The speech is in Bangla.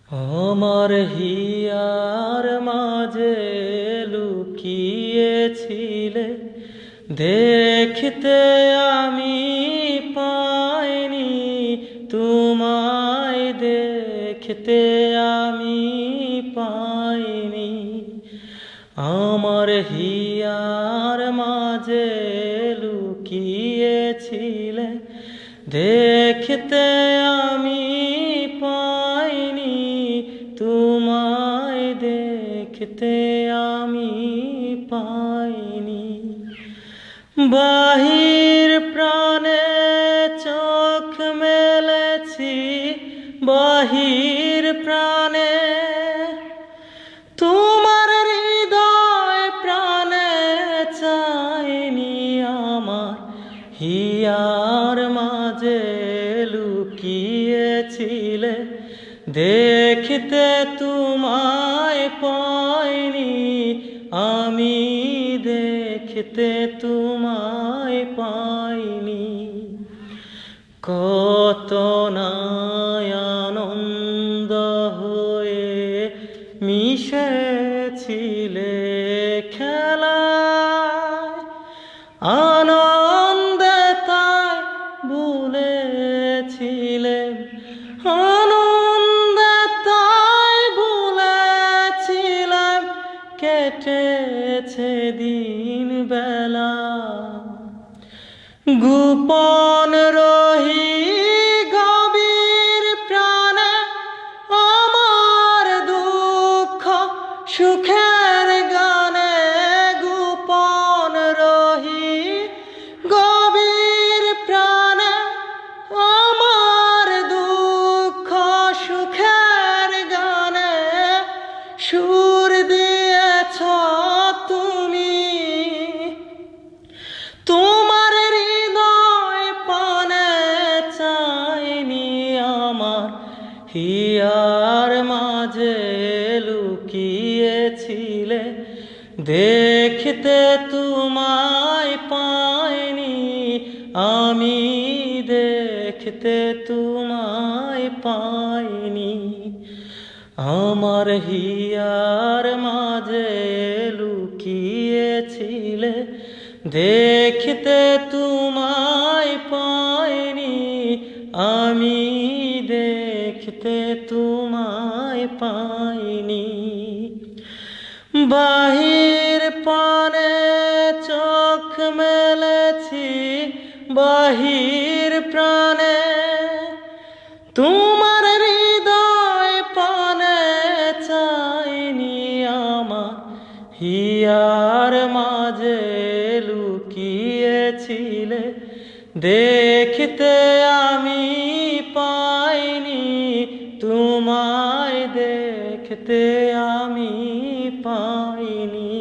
আমার হিয়ার মাঝে লুকিয়েছিলে, দেখতে আমি পাইনি তোমায়, দেখতে আমি পাইনি। আমার হিয়ার মাঝে লুকিয়েছিলে, দেখতে আমি পাইনি তোমায়, দেখতে আমি পাইনি। বাহির প্রাণে চোখ মেলেছি, বাহির প্রাণে তোমার হৃদয় প্রাণে চাইনি। আমার হিয়ার মাঝে লুকিয়েছিলে, দেখতে তোমায় পাইনি আমি, দেখতে তোমায় পাইনি। কত না আনন্দ হয়ে মিশেছিলে খেলায়, আনন্দে তাই ভুলেছিলে, আনন্দে তাই ভুলেছিলাম, কেটেছে দিন বেলা। গোপন রহি গভীর প্রাণে আমার দুঃখ সুখের গানে, গোপন রহি গভীর প্রাণে আমার দুঃখ সুখের গানে, সুর দিয়েছ তুমি তোমার হৃদয় পানে চাইনি। আমার হিয়ার মাঝে লুকিয়েছিলে, দেখতে তোমায় পাইনি আমি, দেখতে তোমায় পাইনি। আমার হিয়ার মাঝে লুকিয়েছিলে, দেখতে তোমায় পাইনি আমি, দেখতে তোমায় পাইনি। বাহির পানে চোখ মেলেছি, বাহির প্রাণে তোমার হৃদয় পানে চাইনি। আমার হিয়ার মাঝে লুকিয়েছিলে, দেখতে আমি পাইনি তোমায়, দেখতে আমি পাইনি।